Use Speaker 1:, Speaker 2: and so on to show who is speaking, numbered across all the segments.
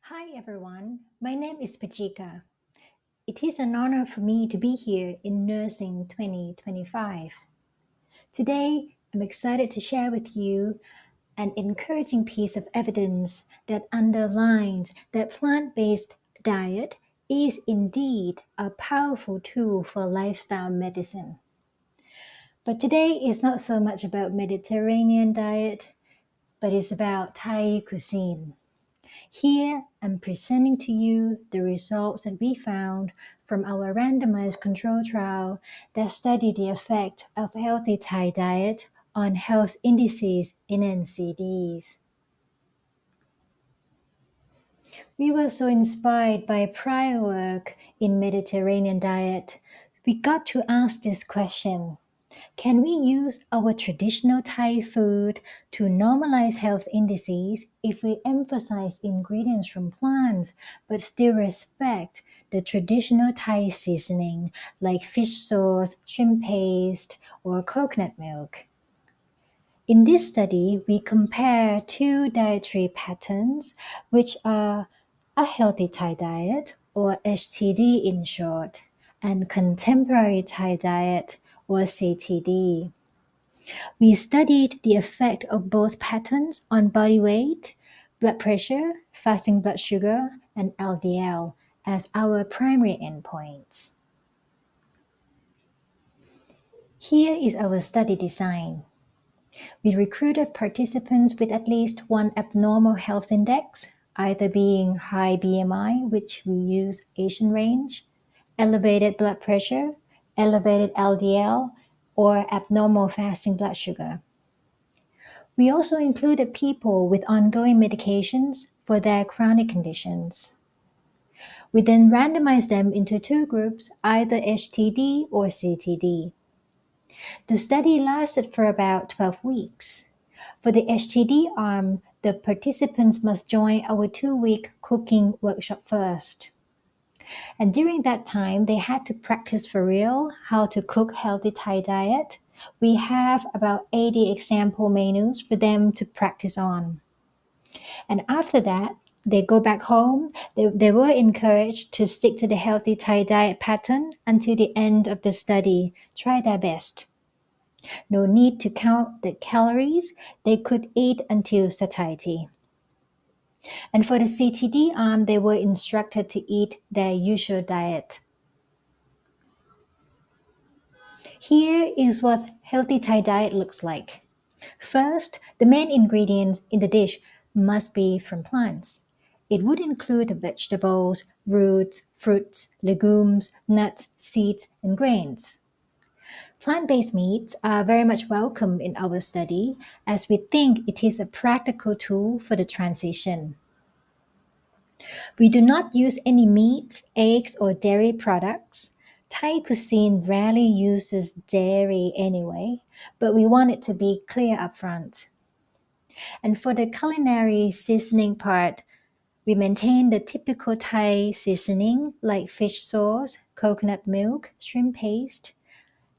Speaker 1: Hi everyone, my name is Pachika. It is an honor for me to be here in Nursing 2025. Today, I'm excited to share with you an encouraging piece of evidence that underlines that plant-based diet is indeed a powerful tool for lifestyle medicine. But today is not so much about Mediterranean diet, but it's about Thai cuisine. Here, I'm presenting to you the results that we found from our randomized control trial that studied the effect of healthy Thai diet on health indices in NCDs. We were so inspired by prior work in Mediterranean diet, we got to ask this question. Can we use our traditional Thai food to normalize health indices if we emphasize ingredients from plants but still respect the traditional Thai seasoning like fish sauce, shrimp paste, or coconut milk? In this study, we compare two dietary patterns, which are a healthy Thai diet, or HTD in short, and contemporary Thai diet, or CTD. We studied the effect of both patterns on body weight, blood pressure, fasting blood sugar, and LDL as our primary endpoints. Here is our study design. We recruited participants with at least one abnormal health index, either being high BMI, which we use Asian range, elevated blood pressure, elevated LDL, or abnormal fasting blood sugar. We also included people with ongoing medications for their chronic conditions. We then randomized them into two groups, either HTD or CTD. The study lasted for about 12 weeks. For the HTD arm, the participants must join our 2-week cooking workshop first. And during that time, they had to practice for real how to cook healthy Thai diet. We have about 80 example menus for them to practice on. And after that, they go back home. They were encouraged to stick to the healthy Thai diet pattern until the end of the study. Try their best. No need to count the calories. They could eat until satiety. And for the CTD arm, they were instructed to eat their usual diet. Here is what healthy Thai diet looks like. First, the main ingredients in the dish must be from plants. It would include vegetables, roots, fruits, legumes, nuts, seeds, and grains. Plant-based meats are very much welcome in our study as we think it is a practical tool for the transition. We do not use any meats, eggs, or dairy products. Thai cuisine rarely uses dairy anyway, but we want it to be clear upfront. And for the culinary seasoning part, we maintain the typical Thai seasoning like fish sauce, coconut milk, shrimp paste.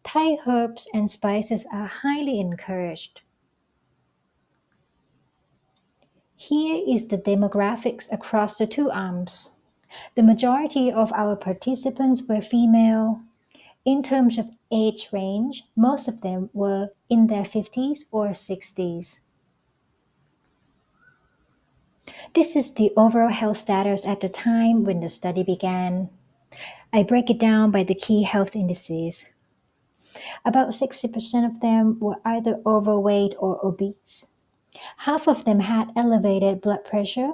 Speaker 1: Thai herbs and spices are highly encouraged. Here is the demographics across the two arms. The majority of our participants were female. In terms of age range, most of them were in their 50s or 60s. This is the overall health status at the time when the study began. I break it down by the key health indices. About 60% of them were either overweight or obese. Half of them had elevated blood pressure,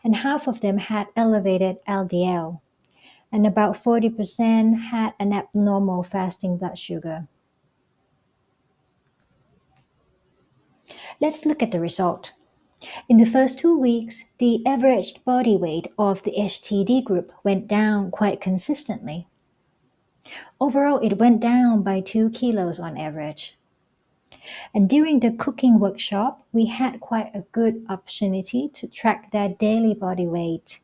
Speaker 1: and half of them had elevated LDL. And about 40% had an abnormal fasting blood sugar. Let's look at the result. In the first 2 weeks, the average body weight of the HTD group went down quite consistently. Overall, it went down by 2 kilos on average. And during the cooking workshop, we had quite a good opportunity to track their daily body weight.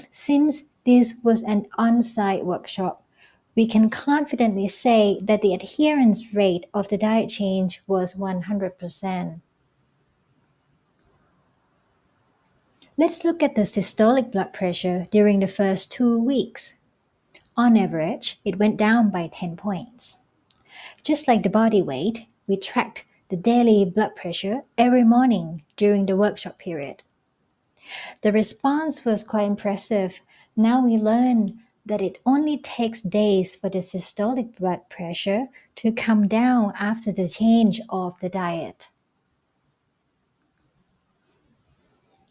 Speaker 1: Since this was an on-site workshop, we can confidently say that the adherence rate of the diet change was 100%. Let's look at the systolic blood pressure during the first 2 weeks. On average, it went down by 10 points. Just like the body weight, we tracked the daily blood pressure every morning during the workshop period. The response was quite impressive. Now we learn that it only takes days for the systolic blood pressure to come down after the change of the diet.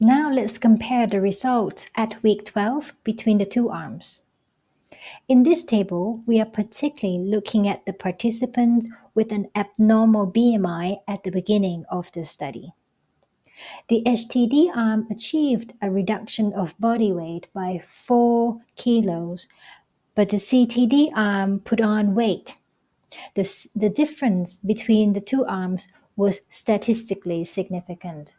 Speaker 1: Now let's compare the results at week 12 between the two arms. In this table, we are particularly looking at the participants with an abnormal BMI at the beginning of the study. The HTD arm achieved a reduction of body weight by 4 kilos, but the CTD arm put on weight. The difference between the two arms was statistically significant.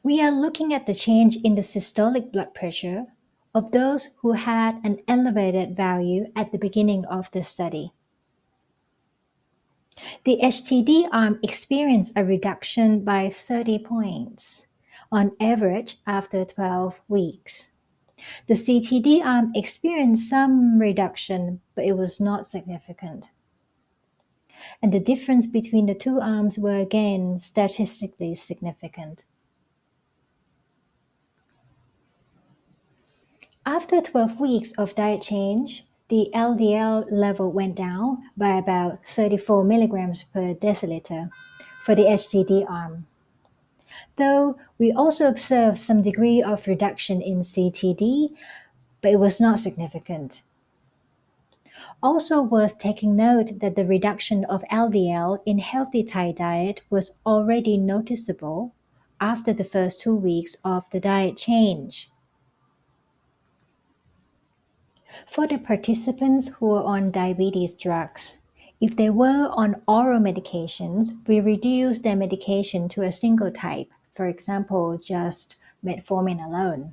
Speaker 1: We are looking at the change in the systolic blood pressure of those who had an elevated value at the beginning of the study. The HTD arm experienced a reduction by 30 points on average after 12 weeks. The CTD arm experienced some reduction, but it was not significant. And the difference between the two arms were again statistically significant. After 12 weeks of diet change, the LDL level went down by about 34 milligrams per deciliter for the HTD arm. Though we also observed some degree of reduction in CTD, but it was not significant. Also worth taking note that the reduction of LDL in healthy Thai diet was already noticeable after the first 2 weeks of the diet change. For the participants who were on diabetes drugs, if they were on oral medications, we reduced their medication to a single type, for example, just metformin alone.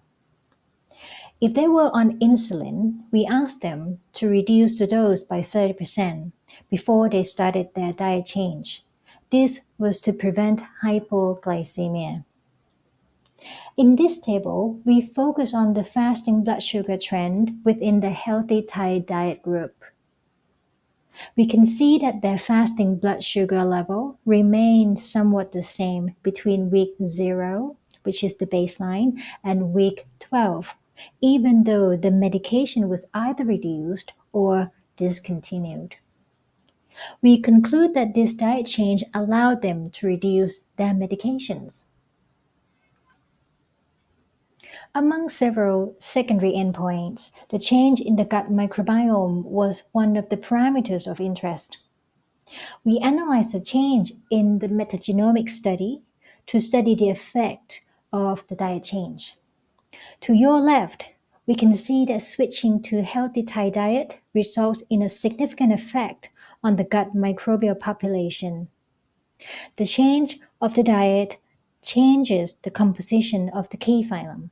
Speaker 1: If they were on insulin, we asked them to reduce the dose by 30% before they started their diet change. This was to prevent hypoglycemia. In this table, we focus on the fasting blood sugar trend within the healthy Thai diet group. We can see that their fasting blood sugar level remained somewhat the same between week 0, which is the baseline, and week 12, even though the medication was either reduced or discontinued. We conclude that this diet change allowed them to reduce their medications. Among several secondary endpoints, the change in the gut microbiome was one of the parameters of interest. We analyzed the change in the metagenomic study to study the effect of the diet change. To your left, we can see that switching to a healthy Thai diet results in a significant effect on the gut microbial population. The change of the diet changes the composition of the key phylum.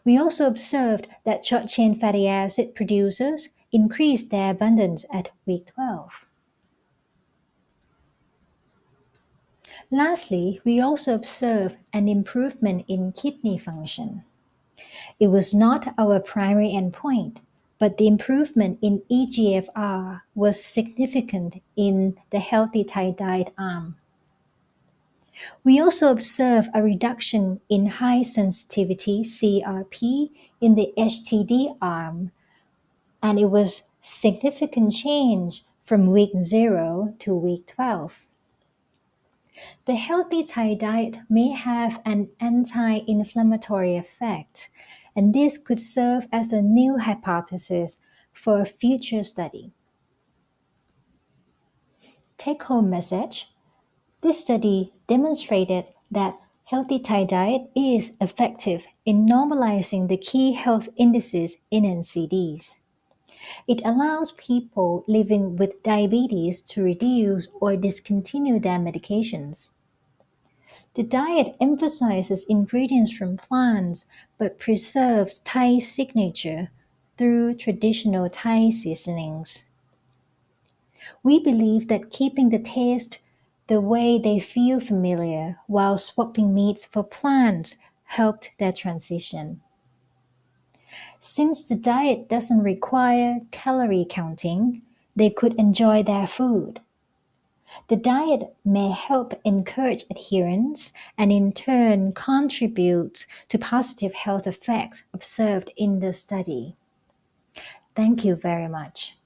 Speaker 1: We also observed that short-chain fatty acid producers increased their abundance at week 12. Lastly, we also observed an improvement in kidney function. It was not our primary endpoint, but the improvement in eGFR was significant in the healthy Thai diet arm. We also observed a reduction in high sensitivity CRP in the HTD arm, and it was significant change from week 0 to week 12. The healthy Thai diet may have an anti-inflammatory effect, and this could serve as a new hypothesis for a future study. Take-home message: this study demonstrated that healthy Thai diet is effective in normalizing the key health indices in NCDs. It allows people living with diabetes to reduce or discontinue their medications. The diet emphasizes ingredients from plants but preserves Thai signature through traditional Thai seasonings. We believe that keeping the taste, The way they feel familiar while swapping meats for plants helped their transition. Since the diet doesn't require calorie counting, they could enjoy their food. The diet may help encourage adherence and in turn contribute to positive health effects observed in the study. Thank you very much.